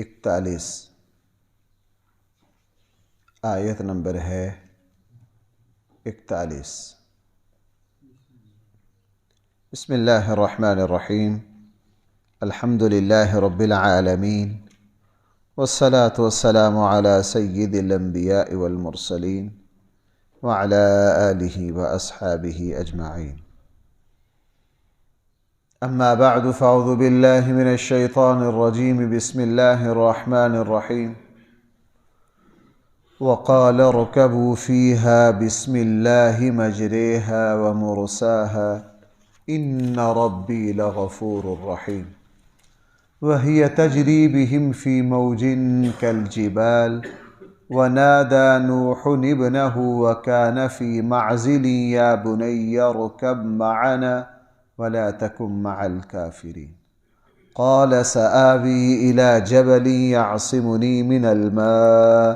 41 آیت نمبر ہے 41۔ بسم اللہ الرحمن الرحیم، الحمد للہ رب العالمین، والصلاة والسلام علی سید الانبیاء والمرسلین وعلی آلہ واصحابہ اجمعین۔ اما بعد فاعوذ باللہ من الشیطان الرجیم، بسم اللہ الرحمن الرحیم۔ وقال اركبوا فيها بسم الله مجريها ومرساها إن ربي لغفور رحيم وهي تجري بهم في موج كالجبال ونادى نوح ابنه وكان في معزل يا بني اركب معنا ولا تكن مع الكافرين قال سآوي إلى جبل يعصمني من الماء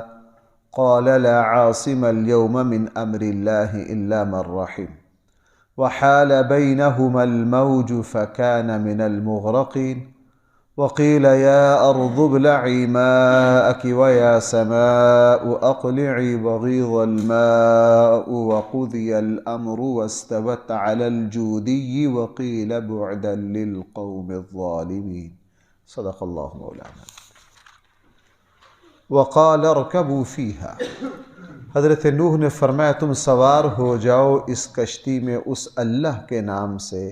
قال لا عاصم اليوم من أمر الله إلا من رحم وحال بينهما الموج فكان من المغرقين وقيل يا أرض ابلعي ماءك ويا سماء أقلعي وغيض الماء وقضي الأمر واستوت على الجودي وقيل بعدا للقوم الظالمين صدق الله مولانا۔ وقال اركبوا فيها، حضرت نوح نے فرمایا تم سوار ہو جاؤ اس کشتی میں اس اللہ کے نام سے،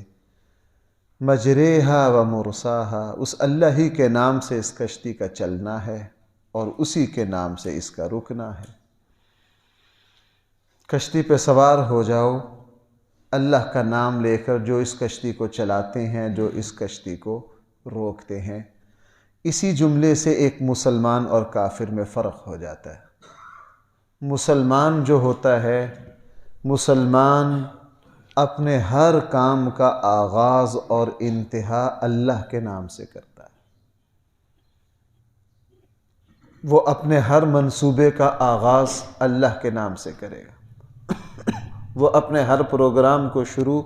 مجریہا و مرساہا، اس اللہ ہی کے نام سے اس کشتی کا چلنا ہے اور اسی کے نام سے اس کا رکنا ہے۔ کشتی پہ سوار ہو جاؤ اللہ کا نام لے کر، جو اس کشتی کو چلاتے ہیں، جو اس کشتی کو روکتے ہیں۔ اسی جملے سے ایک مسلمان اور کافر میں فرق ہو جاتا ہے۔ مسلمان جو ہوتا ہے، مسلمان اپنے ہر کام کا آغاز اور انتہا اللہ کے نام سے کرتا ہے۔ وہ اپنے ہر منصوبے کا آغاز اللہ کے نام سے کرے گا، وہ اپنے ہر پروگرام کو شروع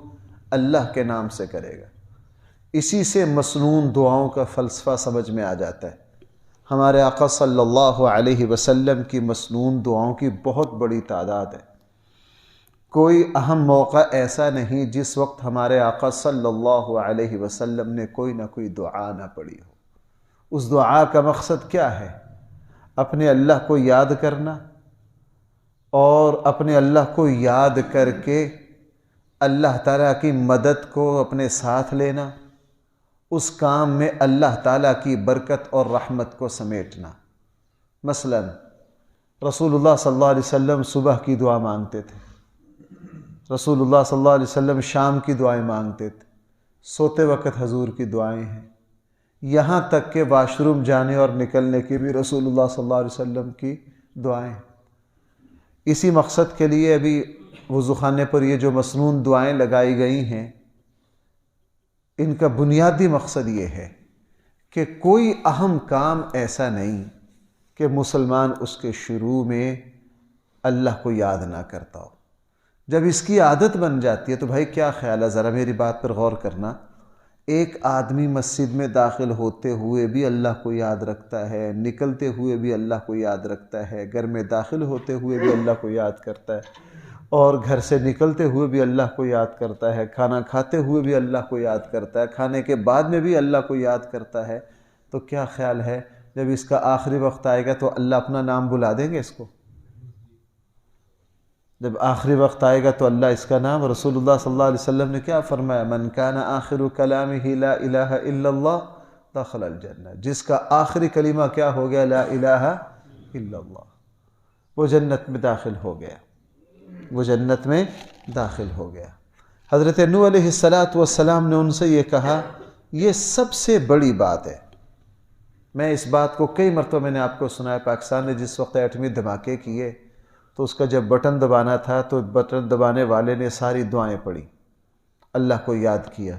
اللہ کے نام سے کرے گا۔ اسی سے مسنون دعاؤں کا فلسفہ سمجھ میں آ جاتا ہے۔ ہمارے آقا صلی اللہ علیہ وسلم کی مسنون دعاؤں کی بہت بڑی تعداد ہے۔ کوئی اہم موقع ایسا نہیں جس وقت ہمارے آقا صلی اللہ علیہ وسلم نے کوئی نہ کوئی دعا نہ پڑھی ہو۔ اس دعا کا مقصد کیا ہے؟ اپنے اللہ کو یاد کرنا، اور اپنے اللہ کو یاد کر کے اللہ تعالیٰ کی مدد کو اپنے ساتھ لینا، اس کام میں اللہ تعالیٰ کی برکت اور رحمت کو سمیٹنا۔ مثلا رسول اللہ صلی اللہ علیہ وسلم صبح کی دعا مانگتے تھے، رسول اللہ صلی اللہ علیہ وسلم شام کی دعائیں مانگتے تھے، سوتے وقت حضور کی دعائیں ہیں، یہاں تک کہ واش روم جانے اور نکلنے کی بھی رسول اللہ صلی اللہ علیہ وسلم کی دعائیں۔ اسی مقصد کے لیے ابھی وضو خانے پر یہ جو مسنون دعائیں لگائی گئی ہیں، ان کا بنیادی مقصد یہ ہے کہ کوئی اہم کام ایسا نہیں کہ مسلمان اس کے شروع میں اللہ کو یاد نہ کرتا ہو۔ جب اس کی عادت بن جاتی ہے تو بھائی کیا خیال ہے، ذرا میری بات پر غور کرنا، ایک آدمی مسجد میں داخل ہوتے ہوئے بھی اللہ کو یاد رکھتا ہے، نکلتے ہوئے بھی اللہ کو یاد رکھتا ہے، گھر میں داخل ہوتے ہوئے بھی اللہ کو یاد کرتا ہے، اور گھر سے نکلتے ہوئے بھی اللہ کو یاد کرتا ہے، کھانا کھاتے ہوئے بھی اللہ کو یاد کرتا ہے، کھانے کے بعد میں بھی اللہ کو یاد کرتا ہے، تو کیا خیال ہے جب اس کا آخری وقت آئے گا تو اللہ اپنا نام بلا دیں گے اس کو؟ جب آخری وقت آئے گا تو اللہ اس کا نام، رسول اللہ صلی اللہ علیہ وسلم نے کیا فرمایا؟ من کان آخر کلامہ لا الہ الا اللہ دخل الجنہ، جس کا آخری کلمہ کیا ہو گیا؟ لا الہ الا اللہ، وہ جنت میں داخل ہو گیا، وہ جنت میں داخل ہو گیا۔ حضرت نوح علیہ السلام نے ان سے یہ کہا، یہ سب سے بڑی بات ہے۔ میں اس بات کو کئی مرتبہ میں نے آپ کو سنا ہے، پاکستان نے جس وقت ایٹمی دھماکے کیے تو اس کا جب بٹن دبانا تھا تو بٹن دبانے والے نے ساری دعائیں پڑھی، اللہ کو یاد کیا۔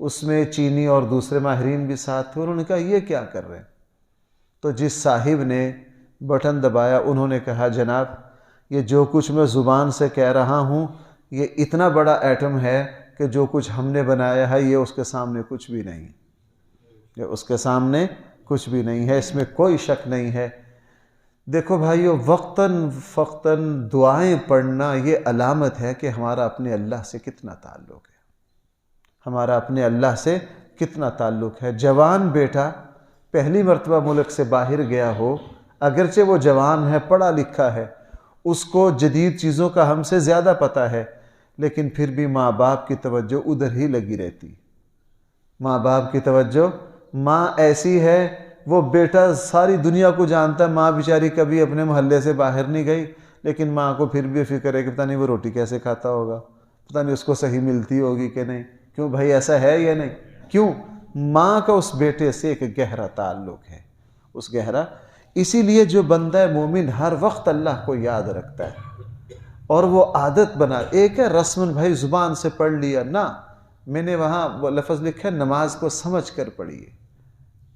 اس میں چینی اور دوسرے ماہرین بھی ساتھ تھے، انہوں نے کہا یہ کیا کر رہے ہیں؟ تو جس صاحب نے بٹن دبایا انہوں نے کہا جناب یہ جو کچھ میں زبان سے کہہ رہا ہوں یہ اتنا بڑا ایٹم ہے کہ جو کچھ ہم نے بنایا ہے یہ اس کے سامنے کچھ بھی نہیں، یہ اس کے سامنے کچھ بھی نہیں ہے، اس میں کوئی شک نہیں ہے۔ دیکھو بھائیو، وقتاً فوقتاً دعائیں پڑھنا یہ علامت ہے کہ ہمارا اپنے اللہ سے کتنا تعلق ہے، ہمارا اپنے اللہ سے کتنا تعلق ہے۔ جوان بیٹا پہلی مرتبہ ملک سے باہر گیا ہو، اگرچہ وہ جوان ہے، پڑھا لکھا ہے، اس کو جدید چیزوں کا ہم سے زیادہ پتہ ہے، لیکن پھر بھی ماں باپ کی توجہ ادھر ہی لگی رہتی۔ ماں باپ کی توجہ، ماں ایسی ہے، وہ بیٹا ساری دنیا کو جانتا ہے، ماں بیچاری کبھی اپنے محلے سے باہر نہیں گئی، لیکن ماں کو پھر بھی فکر ہے کہ پتہ نہیں وہ روٹی کیسے کھاتا ہوگا، پتہ نہیں اس کو صحیح ملتی ہوگی کہ نہیں۔ کیوں بھائی، ایسا ہے یا نہیں؟ کیوں؟ ماں کا اس بیٹے سے ایک گہرا تعلق ہے، اس گہرا۔ اسی لیے جو بندہ مومن ہر وقت اللہ کو یاد رکھتا ہے اور وہ عادت بنا، ایک ہے رسمن بھائی زبان سے پڑھ لیا، نہ، میں نے وہاں وہ لفظ لکھا ہے نماز کو سمجھ کر پڑھیے،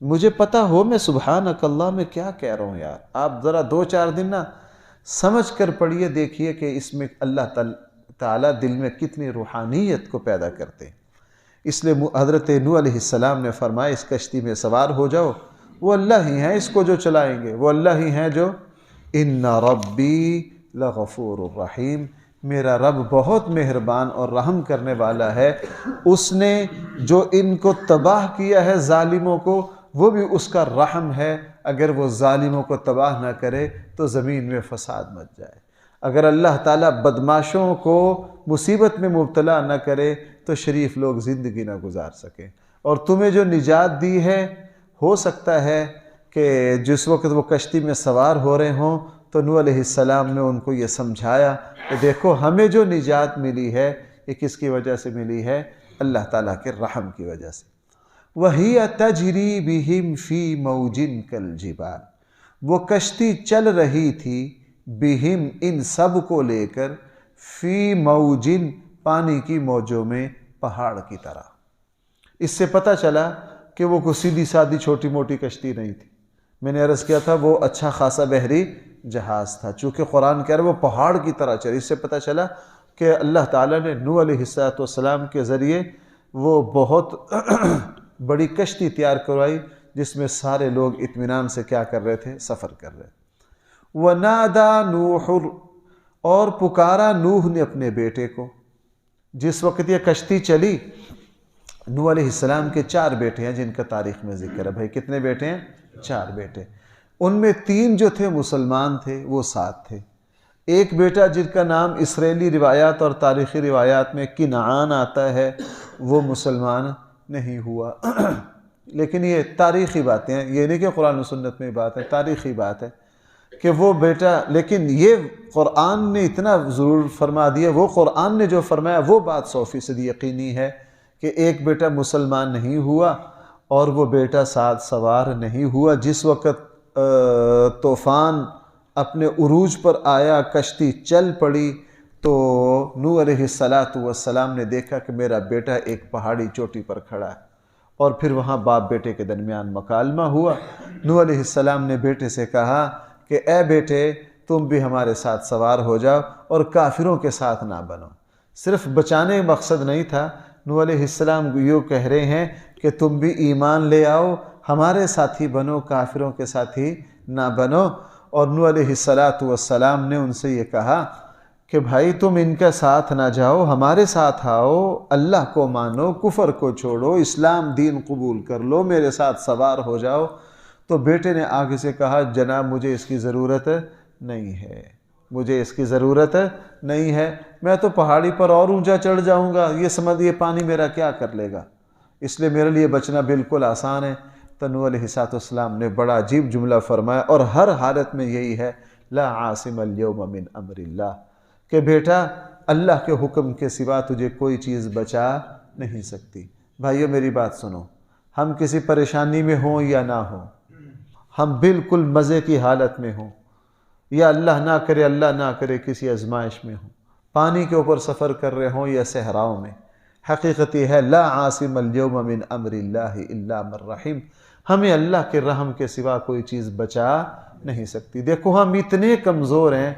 مجھے پتہ ہو میں سبحانک اللہ میں کیا کہہ رہا ہوں یار، آپ ذرا 2-4 دن نا سمجھ کر پڑھیے، دیکھیے کہ اس میں اللہ تعالیٰ دل میں کتنی روحانیت کو پیدا کرتے ہیں۔ اس لیے حضرت نوح علیہ السلام نے فرمایا اس کشتی میں سوار ہو جاؤ، وہ اللہ ہی ہیں اس کو جو چلائیں گے، وہ اللہ ہی ہیں جو ان ربی لغفور الرحیم، میرا رب بہت مہربان اور رحم کرنے والا ہے، اس نے جو ان کو تباہ کیا ہے ظالموں کو، وہ بھی اس کا رحم ہے۔ اگر وہ ظالموں کو تباہ نہ کرے تو زمین میں فساد مچ جائے، اگر اللہ تعالیٰ بدماشوں کو مصیبت میں مبتلا نہ کرے تو شریف لوگ زندگی نہ گزار سکیں۔ اور تمہیں جو نجات دی ہے، ہو سکتا ہے کہ جس وقت وہ کشتی میں سوار ہو رہے ہوں تو نوح علیہ السلام نے ان کو یہ سمجھایا کہ دیکھو ہمیں جو نجات ملی ہے یہ کس کی وجہ سے ملی ہے؟ اللہ تعالیٰ کے رحم کی وجہ سے۔ وَهِيَ تَجْرِي بِهِمْ فِي مَوْجٍ كَالْجِبَالِ، وہ کشتی چل رہی تھی بہم ان سب کو لے کر، فی موجن پانی کی موجوں میں، پہاڑ کی طرح۔ اس سے پتہ چلا کہ وہ کوئی سیدھی سادھی چھوٹی موٹی کشتی نہیں تھی، میں نے عرض کیا تھا وہ اچھا خاصا بحری جہاز تھا، چونکہ قرآن کہہ رہا ہے وہ پہاڑ کی طرح چلی۔ اس سے پتہ چلا کہ اللہ تعالیٰ نے نوح علیہ السلام کے ذریعے وہ بہت بڑی کشتی تیار کروائی جس میں سارے لوگ اطمینان سے کیا کر رہے تھے؟ سفر کر رہے تھے۔ وَنَادَى نُوحٌ، اور پکارا نوح نے اپنے بیٹے کو۔ جس وقت یہ کشتی چلی، نوح علیہ السلام کے 4 بیٹے ہیں جن کا تاریخ میں ذکر ہے۔ بھائی کتنے بیٹے ہیں؟ 4 بیٹے۔ ان میں 3 جو تھے مسلمان تھے، وہ 7 تھے۔ ایک بیٹا جن کا نام اسرائیلی روایات اور تاریخی روایات میں کنعان آتا ہے، وہ مسلمان نہیں ہوا۔ لیکن یہ تاریخی باتیں ہیں، یہ نہیں کہ قرآن و سنت میں بات ہے، تاریخی بات ہے کہ وہ بیٹا، لیکن یہ قرآن نے اتنا ضرور فرما دیا، وہ قرآن نے جو فرمایا وہ بات 100% یقینی ہے کہ ایک بیٹا مسلمان نہیں ہوا اور وہ بیٹا ساتھ سوار نہیں ہوا۔ جس وقت طوفان اپنے عروج پر آیا، کشتی چل پڑی، تو نوح علیہ السلام نے دیکھا کہ میرا بیٹا ایک پہاڑی چوٹی پر کھڑا ہے، اور پھر وہاں باپ بیٹے کے درمیان مکالمہ ہوا۔ نوح علیہ السلام نے بیٹے سے کہا کہ اے بیٹے تم بھی ہمارے ساتھ سوار ہو جاؤ اور کافروں کے ساتھ نہ بنو۔ صرف بچانے مقصد نہیں تھا، نوح علیہ السلام یوں کہہ رہے ہیں کہ تم بھی ایمان لے آؤ، ہمارے ساتھی بنو، کافروں کے ساتھی نہ بنو۔ اور نوح علیہ السلام نے ان سے یہ کہا کہ بھائی تم ان کا ساتھ نہ جاؤ، ہمارے ساتھ آؤ، اللہ کو مانو، کفر کو چھوڑو، اسلام دین قبول کر لو، میرے ساتھ سوار ہو جاؤ۔ تو بیٹے نے آگے سے کہا جناب مجھے اس کی ضرورت نہیں ہے، مجھے اس کی ضرورت نہیں ہے، میں تو پہاڑی پر اور اونچا چڑھ جاؤں گا، یہ سمجھیے پانی میرا کیا کر لے گا، اس لیے میرے لیے بچنا بالکل آسان ہے۔ تو نوح علیہ السلام نے بڑا عجیب جملہ فرمایا، اور ہر حالت میں یہی ہے، لا عاصم اليوم من امر اللہ، کہ بیٹا اللہ کے حکم کے سوا تجھے کوئی چیز بچا نہیں سکتی۔ بھائیو میری بات سنو، ہم کسی پریشانی میں ہوں یا نہ ہوں، ہم بالکل مزے کی حالت میں ہوں یا اللہ نہ کرے کسی آزمائش میں ہوں، پانی کے اوپر سفر کر رہے ہوں یا صحراؤں میں، حقیقت یہ ہے لا عاصم اليوم من امر اللہ الا من رحم، ہمیں اللہ کے رحم کے سوا کوئی چیز بچا نہیں سکتی۔ دیکھو ہم اتنے کمزور ہیں،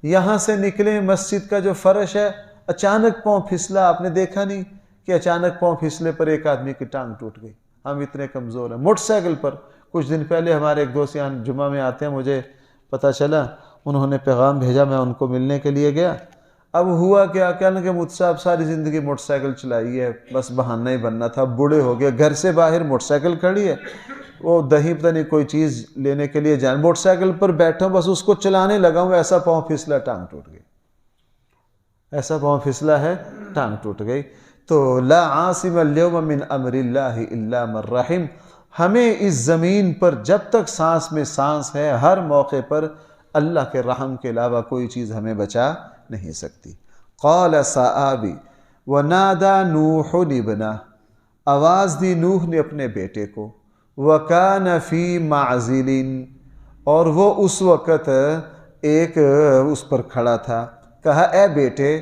یہاں سے نکلے مسجد کا جو فرش ہے، اچانک پاؤں پھسلا، آپ نے دیکھا نہیں کہ اچانک پاؤں پھسلے پر ایک آدمی کی ٹانگ ٹوٹ گئی، ہم اتنے کمزور ہیں۔ موٹر سائیکل پر کچھ دن پہلے ہمارے ایک دوست یہاں جمعہ میں آتے ہیں، مجھے پتہ چلا انہوں نے پیغام بھیجا، میں ان کو ملنے کے لیے گیا۔ اب ہوا کیا کہ مجھ صاحب ساری زندگی موٹر سائیکل چلائی ہے، بس بہانہ ہی بننا تھا، بوڑھے ہو گئے، گھر سے باہر موٹر سائیکل کھڑی ہے، وہ دہی پتہ نہیں کوئی چیز لینے کے لیے جان، موٹر سائیکل پر بیٹھا ہوں، بس اس کو چلانے لگا ہوں، ایسا پاؤں پھسلا، ٹانگ ٹوٹ گئی، ایسا پاؤں پھسلا ہے، ٹانگ ٹوٹ گئی۔ تو لا عاصم اليوم من امر اللہ الا من رحم، ہمیں اس زمین پر جب تک سانس میں سانس ہے، ہر موقع پر اللہ کے رحم کے علاوہ کوئی چیز ہمیں بچا نہیں سکتی۔ قال سآوی ونادى نوح ابنہ، آواز دی نوح نے اپنے بیٹے کو، وَكَانَ فِي مَعْزِلٍ، اور وہ اس وقت ایک اس پر کھڑا تھا، کہا اے بیٹے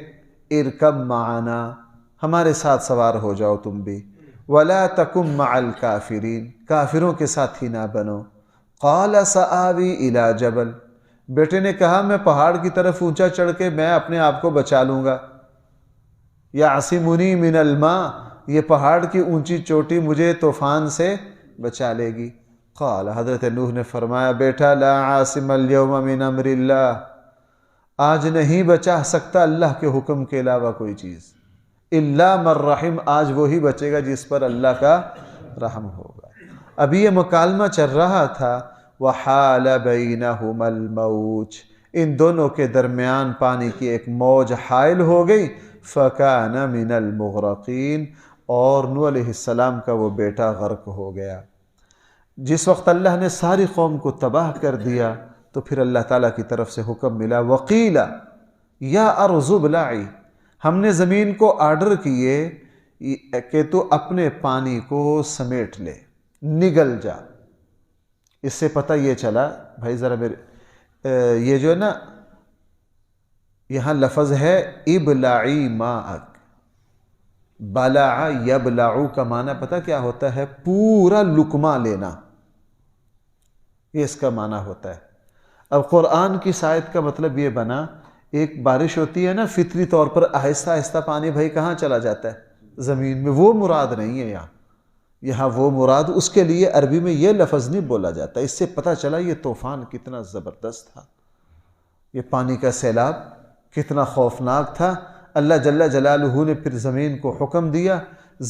ارکب معنا، ہمارے ساتھ سوار ہو جاؤ تم بھی، وَلَا تَكُن مَعَ الْكَافِرِينَ، کافروں کے ساتھ ہی نہ بنو۔ قَالَ سَآوِي إِلَى جَبَلٍ، بیٹے نے کہا میں پہاڑ کی طرف اونچا چڑھ کے میں اپنے آپ کو بچا لوں گا، یعصمنی من الماء، یہ پہاڑ کی اونچی چوٹی مجھے طوفان سے بچا لے گی۔ قال، حضرت نوح نے فرمایا بیٹا لا عاصم اليوم من امر اللہ، آج نہیں بچا سکتا اللہ کے حکم کے علاوہ کوئی چیز، الا من رحم، آج وہی بچے گا جس پر اللہ کا رحم ہوگا۔ ابھی یہ مکالمہ چل رہا تھا، وحال بینہما الموج، ان دونوں کے درمیان پانی کی ایک موج حائل ہو گئی، فکان من المغرقین، اور نوح علیہ السلام کا وہ بیٹا غرق ہو گیا۔ جس وقت اللہ نے ساری قوم کو تباہ کر دیا تو پھر اللہ تعالیٰ کی طرف سے حکم ملا، وقیل یا ارض ابلعی، ہم نے زمین کو آرڈر کیے کہ تو اپنے پانی کو سمیٹ لے، نگل جا۔ اس سے پتہ یہ چلا بھائی ذرا میرے یہ جو ہے نا یہاں لفظ ہے ابلعی ماءک، بلع یبلع کا معنی پتہ کیا ہوتا ہے؟ پورا لقمہ لینا، یہ اس کا معنی ہوتا ہے۔ اب قرآن کی آیت کا مطلب یہ بنا، ایک بارش ہوتی ہے نا فطری طور پر آہستہ آہستہ پانی بھائی کہاں چلا جاتا ہے؟ زمین میں، وہ مراد نہیں ہے یہاں وہ مراد، اس کے لیے عربی میں یہ لفظ نہیں بولا جاتا۔ اس سے پتہ چلا یہ طوفان کتنا زبردست تھا، یہ پانی کا سیلاب کتنا خوفناک تھا۔ اللہ جل جلالہ نے پھر زمین کو حکم دیا،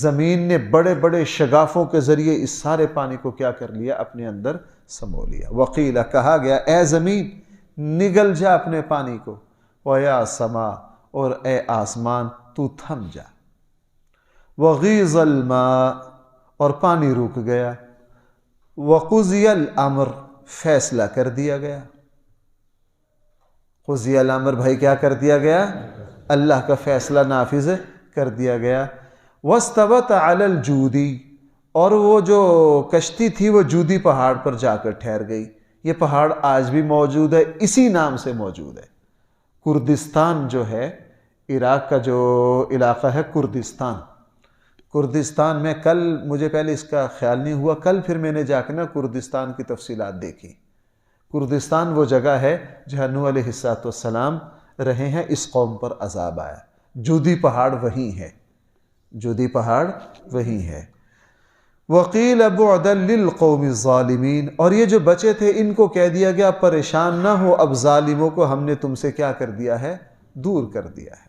زمین نے بڑے بڑے شگافوں کے ذریعے اس سارے پانی کو کیا کر لیا؟ اپنے اندر سمو لیا۔ وقیل، کہا گیا اے زمین نگل جا اپنے پانی کو، ویا سما، اور اے آسمان تو تھم جا، وغیض الماء، اور پانی رک گیا، وقضی الامر، فیصلہ کر دیا گیا۔ قضی الامر بھائی کیا کر دیا گیا؟ اللہ کا فیصلہ نافذ کر دیا گیا۔ واستوت علی الجودی، اور وہ جو کشتی تھی وہ جودی پہاڑ پر جا کر ٹھہر گئی۔ یہ پہاڑ آج بھی موجود ہے، اسی نام سے موجود ہے۔ کردستان جو ہے، عراق کا جو علاقہ ہے کردستان میں، کل مجھے پہلے اس کا خیال نہیں ہوا، کل پھر میں نے جا کے نا کردستان کی تفصیلات دیکھی۔ کردستان وہ جگہ ہے جہاں نوح علیہ السلام رہے ہیں، اس قوم پر عذاب آیا۔ جودی پہاڑ وہی ہے، جودی پہاڑ وہی ہے۔ وقیل بعدا للقوم الظالمین، اور یہ جو بچے تھے ان کو کہہ دیا گیا پریشان نہ ہو، اب ظالموں کو ہم نے تم سے کیا کر دیا ہے؟ دور کر دیا ہے۔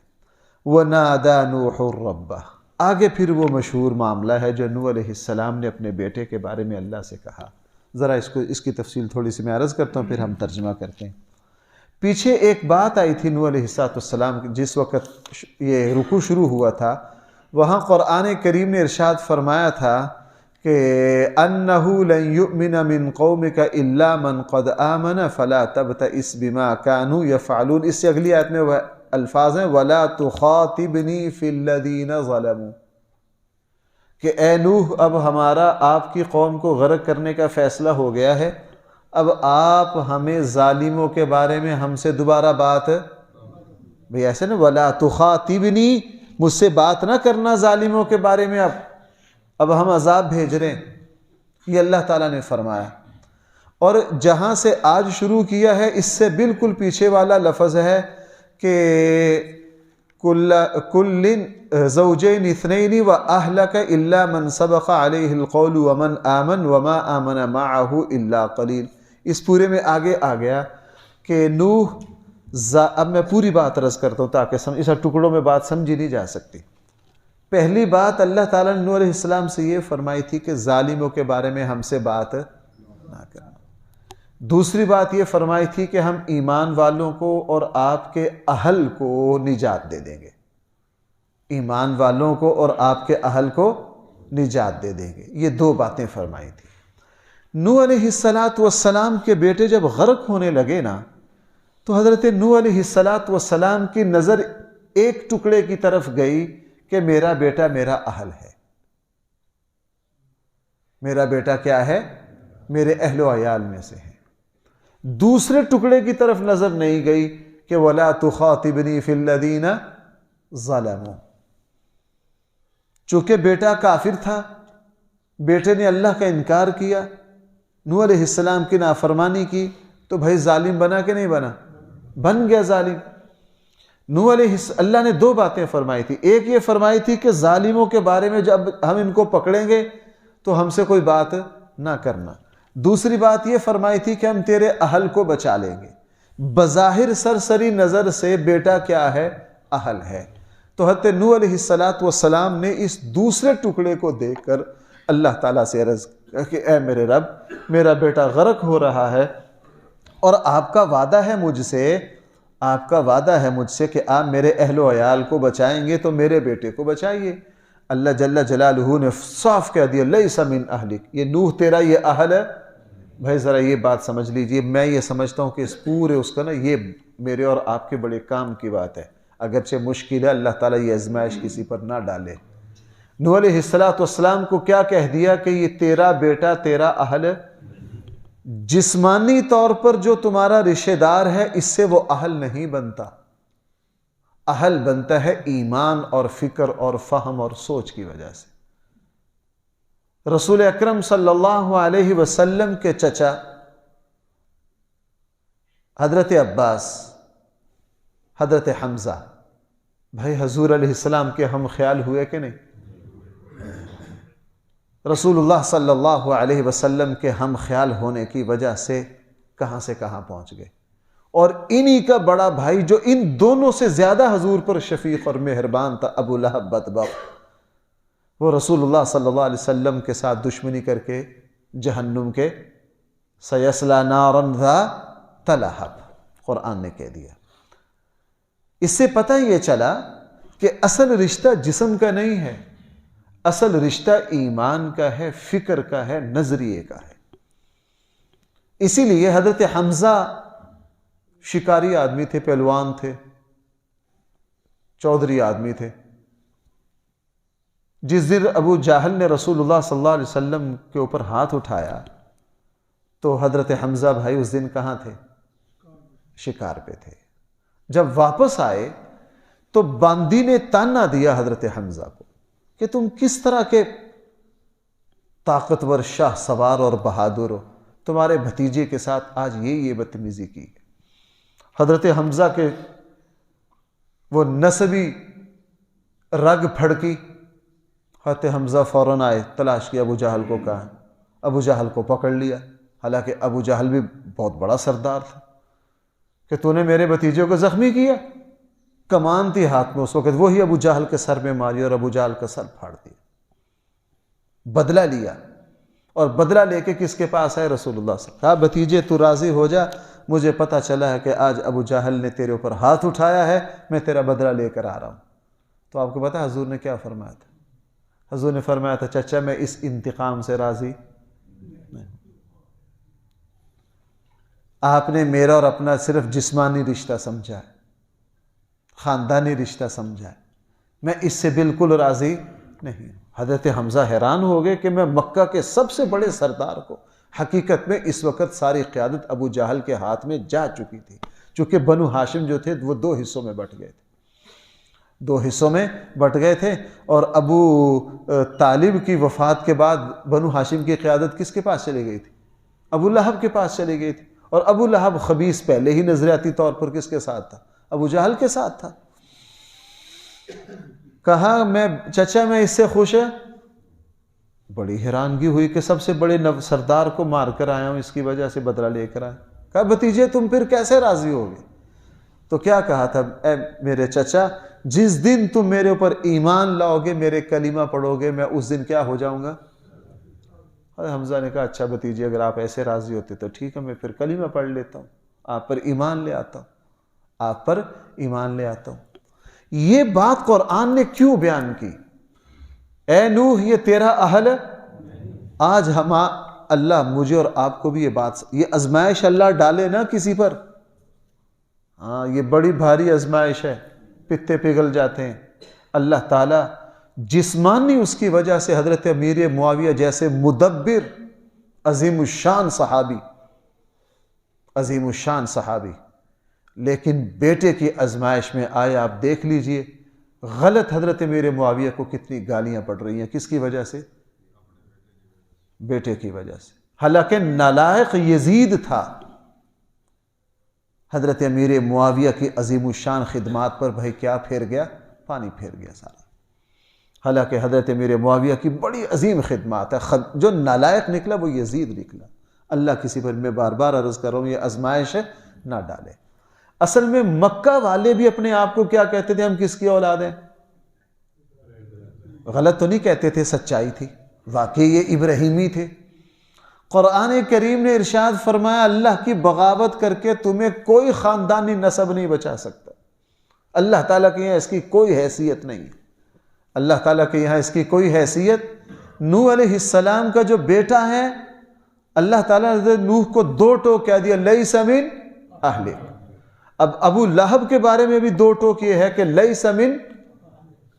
ونادى نوح ربہ، آگے پھر وہ مشہور معاملہ ہے جو نوح علیہ السلام نے اپنے بیٹے کے بارے میں اللہ سے کہا۔ ذرا اس کی تفصیل تھوڑی سی میں عرض کرتا ہوں، پھر ہم ترجمہ کرتے ہیں۔ پیچھے ایک بات آئی تھی نوح علیہ السلام، جس وقت یہ رکوع شروع ہوا تھا، وہاں قرآن کریم نے ارشاد فرمایا تھا کہ اَنَّهُ لَن يُؤْمِنَ مِن قَوْمِكَ إِلَّا مَنْ قَدْ آمَنَ فَلَا تَبْتَئِسْ بِمَا كَانُوا يَفْعَلُونَ۔ اس سے اگلی آیت میں وہ الفاظ ہیں وَلَا تُخَاطِبْنِي فِي الَّذِينَ ظَلَمُوا، کہ اے نوح اب ہمارا آپ کی قوم کو غرق کرنے کا فیصلہ ہو گیا ہے، اب آپ ہمیں ظالموں کے بارے میں ہم سے دوبارہ بات، بھئی ایسے نا وَلَا تُخَاطِبْنِي، مجھ سے بات نہ کرنا ظالموں کے بارے میں، اب ہم عذاب بھیج رہے ہیں، یہ اللہ تعالیٰ نے فرمایا۔ اور جہاں سے آج شروع کیا ہے اس سے بالکل پیچھے والا لفظ ہے کہ کل زوجین اثنین واہلک الا من سبق علیہ القول ومن آمن وما آمن معہ الا قلیل. اس پورے میں آگے آ گیا کہ نوح، اب میں پوری بات عرض کرتا ہوں تاکہ اس ٹکڑوں میں بات سمجھی نہیں جا سکتی. پہلی بات اللہ تعالیٰ نے نوح علیہ السلام سے یہ فرمائی تھی کہ ظالموں کے بارے میں ہم سے بات نہ کرنا. دوسری بات یہ فرمائی تھی کہ ہم ایمان والوں کو اور آپ کے اہل کو نجات دے دیں گے. ایمان والوں کو اور آپ کے اہل کو نجات دے دیں گے. یہ دو باتیں فرمائی تھی. نوح علیہ السلام کے بیٹے جب غرق ہونے لگے نا، تو حضرت نوح علیہ السلام کی نظر ایک ٹکڑے کی طرف گئی کہ میرا بیٹا میرا اہل ہے. میرا بیٹا کیا ہے؟ میرے اہل و عیال میں سے ہے. دوسرے ٹکڑے کی طرف نظر نہیں گئی کہ وَلَا تُخَاطِبْنِي فِي الَّذِينَ ظَلَمُوا. چونکہ بیٹا کافر تھا، بیٹے نے اللہ کا انکار کیا، نوح علیہ السلام کی نافرمانی کی، تو بھائی ظالم بنا کہ نہیں بنا؟ بن گیا ظالم. نوح علیہ اللہ نے دو باتیں فرمائی تھی. ایک یہ فرمائی تھی کہ ظالموں کے بارے میں جب ہم ان کو پکڑیں گے تو ہم سے کوئی بات نہ کرنا. دوسری بات یہ فرمائی تھی کہ ہم تیرے اہل کو بچا لیں گے. بظاہر سرسری نظر سے بیٹا کیا ہے؟ اہل ہے. تو حضرت نوح علیہ السلام نے اس دوسرے ٹکڑے کو دیکھ کر اللہ تعالیٰ سے عرض کہ اے میرے رب، میرا بیٹا غرق ہو رہا ہے اور آپ کا وعدہ ہے مجھ سے کہ آپ میرے اہل و عیال کو بچائیں گے، تو میرے بیٹے کو بچائیے. اللہ جل جلالہ نے صاف کہہ دیا لیس من اہلک، یہ نوح تیرا یہ اہل ہے. بھائی ذرا یہ بات سمجھ لیجئے، میں یہ سمجھتا ہوں کہ اس پورے اس کا نا یہ میرے اور آپ کے بڑے کام کی بات ہے. اگرچہ مشکل ہے، اللہ تعالیٰ یہ آزمائش کسی پر نہ ڈالے. نوح علیہ السلام کو کیا کہہ دیا کہ یہ تیرا بیٹا تیرا اہل ہے. جسمانی طور پر جو تمہارا رشتہ دار ہے اس سے وہ اہل نہیں بنتا. اہل بنتا ہے ایمان اور فکر اور فہم اور سوچ کی وجہ سے. رسول اکرم صلی اللہ علیہ وسلم کے چچا حضرت عباس، حضرت حمزہ، بھائی حضور علیہ السلام کے ہم خیال ہوئے کہ نہیں؟ رسول اللہ صلی اللہ علیہ وسلم کے ہم خیال ہونے کی وجہ سے کہاں پہنچ گئے. اور انہی کا بڑا بھائی جو ان دونوں سے زیادہ حضور پر شفیق اور مہربان تھا، ابو لہب بدبخت، وہ رسول اللہ صلی اللہ علیہ وسلم کے ساتھ دشمنی کر کے جہنم کے سیصلی نارا ذات لہب قرآن نے کہہ دیا. اس سے پتہ یہ چلا کہ اصل رشتہ جسم کا نہیں ہے، اصل رشتہ ایمان کا ہے، فکر کا ہے، نظریے کا ہے. اسی لیے حضرت حمزہ شکاری آدمی تھے، پہلوان تھے، چودھری آدمی تھے. جس دن ابو جہل نے رسول اللہ صلی اللہ علیہ وسلم کے اوپر ہاتھ اٹھایا تو حضرت حمزہ بھائی اس دن کہاں تھے؟ شکار پہ تھے. جب واپس آئے تو باندی نے تانا دیا حضرت حمزہ کو کہ تم کس طرح کے طاقتور شاہ سوار اور بہادر ہو، تمہارے بھتیجے کے ساتھ آج یہ بدتمیزی کی. حضرت حمزہ کے وہ نسبی رگ پھڑکی. حضرت حمزہ فوراً آئے، تلاش کیا ابو جہل کو کہا. ابو جہل کو پکڑ لیا، حالانکہ ابو جہل بھی بہت بڑا سردار تھا. کہ تو نے میرے بھتیجے کو زخمی کیا. کمان تھی ہاتھ میں اس وقت، وہی ابو جہل کے سر میں ماری اور ابو جہل کا سر پھاڑ دیا. بدلہ لیا، اور بدلہ لے کے کس کے پاس آئے؟ رسول اللہ صلی اللہ علیہ وسلم. کہا بھتیجے تو راضی ہو جا، مجھے پتہ چلا ہے کہ آج ابو جہل نے تیرے اوپر ہاتھ اٹھایا ہے، میں تیرا بدلہ لے کر آ رہا ہوں. تو آپ کو پتہ حضور نے کیا فرمایا تھا؟ حضور نے فرمایا تھا چچا میں اس انتقام سے راضی نہیں. آپ نے میرا اور اپنا صرف جسمانی رشتہ سمجھا ہے، خاندانی رشتہ سمجھا ہے، میں اس سے بالکل راضی نہیں. حضرت حمزہ حیران ہو گئے کہ میں مکہ کے سب سے بڑے سردار کو، حقیقت میں اس وقت ساری قیادت ابو جہل کے ہاتھ میں جا چکی تھی، چونکہ بنو ہاشم جو تھے وہ دو حصوں میں بٹ گئے تھے. اور ابو طالب کی وفات کے بعد بنو ہاشم کی قیادت کس کے پاس چلی گئی تھی؟ ابو لہب کے پاس چلی گئی تھی. اور ابو لہب خبیث پہلے ہی نظریاتی طور پر کس کے ساتھ تھا؟ ابو جہل کے ساتھ تھا. کہا میں چچا میں اس سے خوش ہے. بڑی حیرانگی ہوئی کہ سب سے بڑے سردار کو مار کر آیا ہوں، اس کی وجہ سے بدلہ لے کر آیا. کہا بھتیجے تم پھر کیسے راضی ہوگے؟ تو کیا کہا تھا؟ اے میرے چچا، جس دن تم میرے اوپر ایمان لاؤ گے، میرے کلمہ پڑھو گے، میں اس دن کیا ہو جاؤں گا؟ حمزہ نے کہا اچھا بھتیجے، اگر آپ ایسے راضی ہوتے تو ٹھیک ہے، میں پھر کلمہ پڑھ لیتا ہوں، آپ پر ایمان لے آتا ہوں، آپ پر ایمان لے آتا ہوں. یہ بات قرآن نے کیوں بیان کی؟ اے نوح یہ تیرا اہل ہے. آج اللہ مجھے اور آپ کو بھی یہ آزمائش اللہ ڈالے نا کسی پر، ہاں یہ بڑی بھاری آزمائش ہے، پتے پگھل جاتے ہیں. اللہ تعالیٰ جسمانی اس کی وجہ سے حضرت امیر معاویہ جیسے مدبر عظیم الشان صحابی، لیکن بیٹے کی آزمائش میں آئے. آپ دیکھ لیجئے غلط حضرت امیر معاویہ کو کتنی گالیاں پڑ رہی ہیں. کس کی وجہ سے؟ بیٹے کی وجہ سے. حالانکہ نالائق یزید تھا، حضرت امیر معاویہ کی عظیم الشان خدمات پر بھائی کیا پھیر گیا؟ پانی پھیر گیا سارا. حالانکہ حضرت امیر معاویہ کی بڑی عظیم خدمات ہے. جو نالائق نکلا وہ یزید نکلا. اللہ کسی پر، میں بار بار عرض کر رہا ہوں، یہ آزمائش ہے، نہ ڈالے. اصل میں مکہ والے بھی اپنے آپ کو کیا کہتے تھے؟ ہم کس کی اولاد ہیں؟ غلط تو نہیں کہتے تھے، سچائی تھی. واقعی یہ ابراہیمی تھے. قرآن کریم نے ارشاد فرمایا اللہ کی بغاوت کر کے تمہیں کوئی خاندانی نسب نہیں بچا سکتا. اللہ تعالیٰ کے یہاں اس کی کوئی حیثیت نہیں ہے. اللہ تعالیٰ کے یہاں اس کی کوئی حیثیت. نوح علیہ السلام کا جو بیٹا ہے، اللہ تعالیٰ نے نوح کو 2 ٹوک کہہ دیا، لیس من اہلک. اب ابو لہب کے بارے میں بھی 2 ٹوک یہ ہے کہ لیس من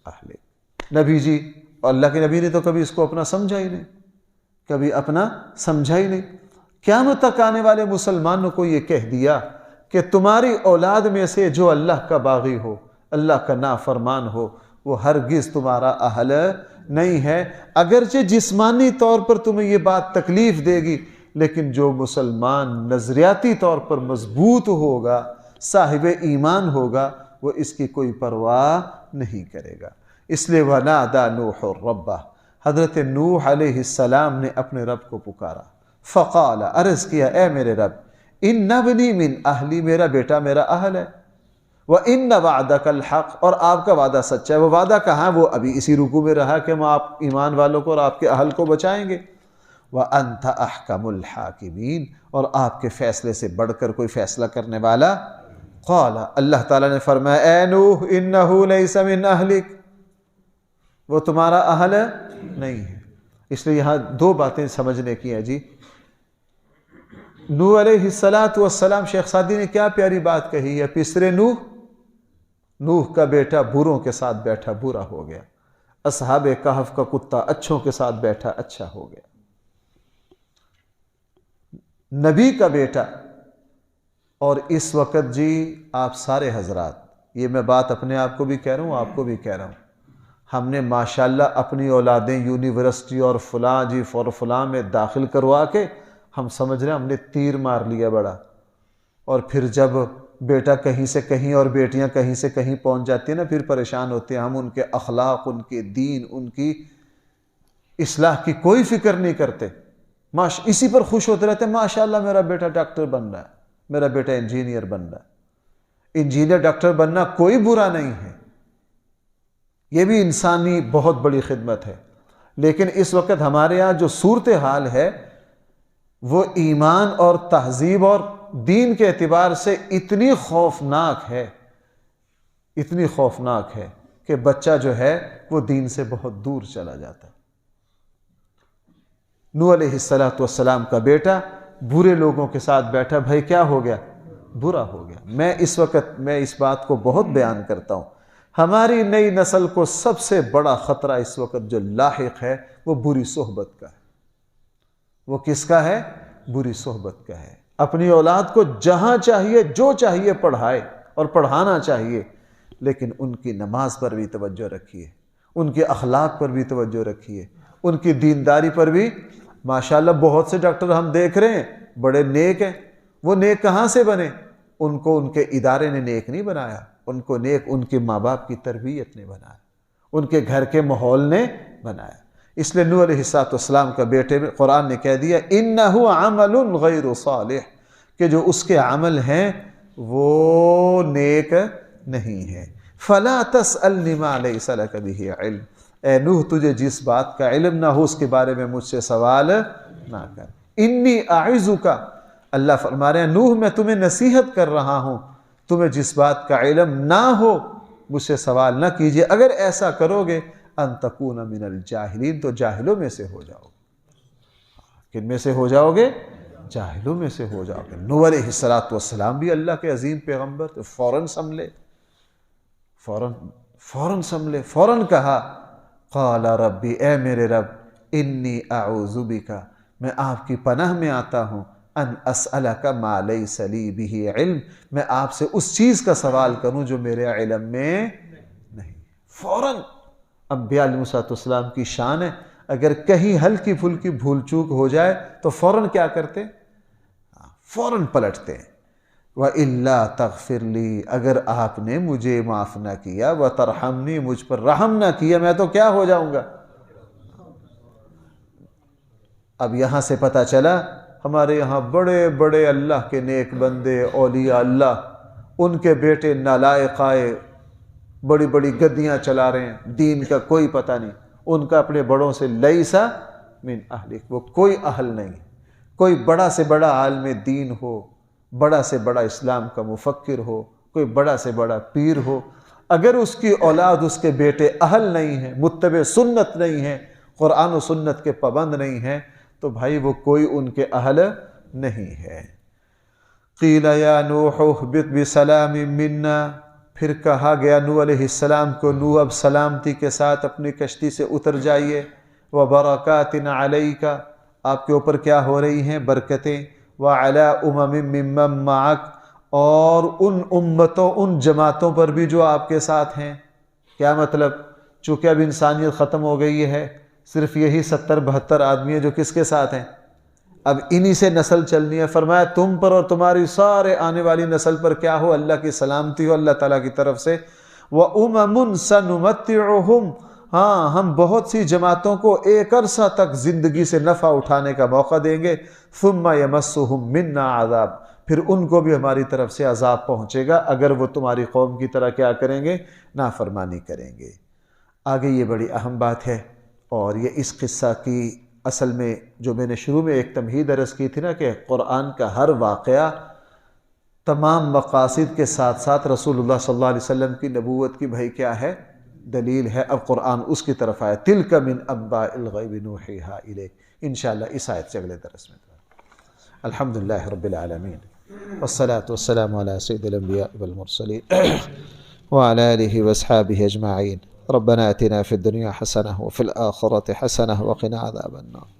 اہلک. نبی جی، اور اللہ کے نبی نے تو کبھی اس کو اپنا سمجھا ہی نہیں، کبھی اپنا سمجھا ہی نہیں. قیامت تک آنے والے مسلمانوں کو یہ کہہ دیا کہ تمہاری اولاد میں سے جو اللہ کا باغی ہو، اللہ کا نافرمان ہو، وہ ہرگز تمہارا اہل نہیں ہے. اگرچہ جسمانی طور پر تمہیں یہ بات تکلیف دے گی، لیکن جو مسلمان نظریاتی طور پر مضبوط ہوگا، صاحب ایمان ہوگا، وہ اس کی کوئی پرواہ نہیں کرے گا. اس لیے وَنَادَى نُوحٌ رَبَّهُ، حضرت نوح علیہ السلام نے اپنے رب کو پکارا. فقال، عرض کیا، اے میرے رب، ان ابنی من اہلی، میرا بیٹا میرا اہل ہے. وَإِنَّ وَعْدَكَ الْحَقُّ، اور آپ کا وعدہ سچا ہے. وہ وعدہ کہاں ہے؟ وہ ابھی اسی رکوع میں رہا کہ ہم آپ ایمان والوں کو اور آپ کے اہل کو بچائیں گے. وَأَنْتَ أَحْكَمُ الْحَاكِمِينَ، اور آپ کے فیصلے سے بڑھ کر کوئی فیصلہ کرنے والا. قال، اللہ تعالیٰ نے فرمایا، اے نوح انہ لیس من اہلک، وہ تمہارا اہل نہیں ہے. اس لیے یہاں 2 باتیں سمجھنے کی ہیں جی. نوح علیہ السلام، شیخ سعدی نے کیا پیاری بات کہی ہے. پسرے نوح کا بیٹا بروں کے ساتھ بیٹھا، برا ہو گیا. اصحاب کہف کا کتا اچھوں کے ساتھ بیٹھا، اچھا ہو گیا. نبی کا بیٹا. اور اس وقت جی آپ سارے حضرات، یہ میں بات اپنے آپ کو بھی کہہ رہا ہوں، آپ کو بھی کہہ رہا ہوں، ہم نے ماشاءاللہ اپنی اولادیں یونیورسٹی اور فلاں جی فلاں میں داخل کروا کے ہم سمجھ رہے ہیں ہم نے تیر مار لیا بڑا. اور پھر جب بیٹا کہیں سے کہیں اور بیٹیاں کہیں سے کہیں پہنچ جاتی ہیں نا، پھر پریشان ہوتے ہیں. ہم ان کے اخلاق، ان کے دین، ان کی اصلاح کی کوئی فکر نہیں کرتے. اسی پر خوش ہوتے رہتے ہیں، ماشاءاللہ میرا بیٹا ڈاکٹر بن رہا ہے، میرا بیٹا انجینئر بن رہا ہے. انجینئر ڈاکٹر بننا کوئی برا نہیں ہے، یہ بھی انسانی بہت بڑی خدمت ہے. لیکن اس وقت ہمارے ہاں جو صورتحال ہے وہ ایمان اور تہذیب اور دین کے اعتبار سے اتنی خوفناک ہے کہ بچہ جو ہے وہ دین سے بہت دور چلا جاتا ہے. نوح علیہ السلام کا بیٹا برے لوگوں کے ساتھ بیٹھا. بھائی کیا ہو گیا؟ برا ہو گیا. میں اس بات کو بہت بیان کرتا ہوں. ہماری نئی نسل کو سب سے بڑا خطرہ اس وقت جو لاحق ہے وہ بری صحبت کا ہے. وہ کس کا ہے؟ بری صحبت کا ہے. اپنی اولاد کو جہاں چاہیے جو چاہیے پڑھائے اور پڑھانا چاہیے، لیکن ان کی نماز پر بھی توجہ رکھیے، ان کے اخلاق پر بھی توجہ رکھیے، ان کی دینداری پر بھی. ماشاءاللہ بہت سے ڈاکٹر ہم دیکھ رہے ہیں بڑے نیک ہیں. وہ نیک کہاں سے بنے؟ ان کو ان کے ادارے نے نیک نہیں بنایا. ان کو نیک ان کے ماں باپ کی تربیت نے بنایا، ان کے گھر کے ماحول نے بنایا۔ اس لیے نوح علیہ السلام کا بیٹے میں قرآن نے کہہ دیا انہ عمل غیر صالح، کہ جو اس کے عمل ہیں وہ نیک نہیں ہے۔ فلا تسألنی ما لیس لک بہ علم، اے نوح تجھے جس بات کا علم نہ ہو اس کے بارے میں مجھ سے سوال نہ کر۔ انی اعظک، اللہ فرما رہے ہیں نوح میں تمہیں نصیحت کر رہا ہوں، تمہیں جس بات کا علم نہ ہو مجھ سے سوال نہ کیجئے، اگر ایسا کرو گے ان تکون من الجاہلین، تو جاہلوں میں سے ہو جاؤ گے۔ کن میں سے ہو جاؤ گے؟ جاہلوں میں سے ہو جاؤ گے۔ نوح علیہ السلام بھی اللہ کے عظیم پیغمبر تو فوراً سنبھلے، فوراً سنبھلے، فوراً کہا قال ربی، اے میرے رب انی اعوذ بک، میں آپ کی پناہ میں آتا ہوں، ان اسألک ما لیس لی بہ علم، میں آپ سے اس چیز کا سوال کروں جو میرے علم میں نہیں۔ فوراً انبیاء علیہ السلام کی شان ہے، اگر کہیں ہلکی پھلکی بھول چوک ہو جائے تو فوراً کیا کرتے؟ فوراً پلٹتے ہیں۔ وَإِلَّا تَغْفِرْ لِي، اگر آپ نے مجھے معاف نہ کیا، وَتَرْحَمْنِي، مجھ پر رحم نہ کیا، میں تو کیا ہو جاؤں گا؟ اب یہاں سے پتہ چلا ہمارے یہاں بڑے بڑے اللہ کے نیک بندے اولیاء اللہ، ان کے بیٹے نالائق آئے، بڑی بڑی گدیاں چلا رہے ہیں، دین کا کوئی پتہ نہیں، ان کا اپنے بڑوں سے لیسا من اہلک، وہ کوئی اہل نہیں۔ کوئی بڑا سے بڑا عالم دین ہو، بڑا سے بڑا اسلام کا مفکر ہو، کوئی بڑا سے بڑا پیر ہو، اگر اس کی اولاد اس کے بیٹے اہل نہیں ہیں، متبع سنت نہیں ہیں، قرآن و سنت کے پابند نہیں ہیں، تو بھائی وہ کوئی ان کے اہل نہیں ہے۔ قیل یا نوح اہبط بسلام منا، پھر کہا گیا نوح علیہ السلام کو، نوح اب سلامتی کے ساتھ اپنی کشتی سے اتر جائیے، وبرکات علیک، آپ کے اوپر کیا ہو رہی ہیں؟ برکتیں، وعلی ممن معک، اور ان امتوں، ان جماعتوں پر بھی جو آپ کے ساتھ ہیں۔ کیا مطلب؟ چونکہ اب انسانیت ختم ہو گئی ہے، صرف یہی 70-72 آدمی ہیں جو کس کے ساتھ ہیں، اب انہی سے نسل چلنی ہے۔ فرمایا تم پر اور تمہاری سارے آنے والی نسل پر کیا ہو؟ اللہ کی سلامتی ہو اللہ تعالیٰ کی طرف سے۔ وَأُمَمٌ سَنُمَتِّعُهُمْ، ہاں ہم بہت سی جماعتوں کو ایک عرصہ تک زندگی سے نفع اٹھانے کا موقع دیں گے، ثُمَّ يَمَسُّهُمْ مِنَّا عَذَابٌ، پھر ان کو بھی ہماری طرف سے عذاب پہنچے گا اگر وہ تمہاری قوم کی طرح کیا کریں گے؟ نافرمانی کریں گے۔ آگے یہ بڑی اہم بات ہے، اور یہ اس قصہ کی اصل میں جو میں نے شروع میں ایک تمہید عرض کی تھی نا کہ قرآن کا ہر واقعہ تمام مقاصد کے ساتھ ساتھ رسول اللہ صلی اللہ علیہ وسلم کی نبوت کی بھائی کیا ہے؟ دلیل ہے۔ اب قرآن اس کی طرف آیا، تِلْکَ مِنْ أَنْبَاءِ الْغَیْبِ نُوحِیہَا إِلَیْکَ، انشاءاللہ اس آیت سے اگلے درس میں۔ الحمدللہ رب العالمین، والصلاة والسلام علی سید الانبیاء والمرسلین وعلی آلہ واصحابہ اجمعین۔ ربنا آتنا فی الدنیا حسنہ وفی الآخرة حسنہ وقنا عذاب النار۔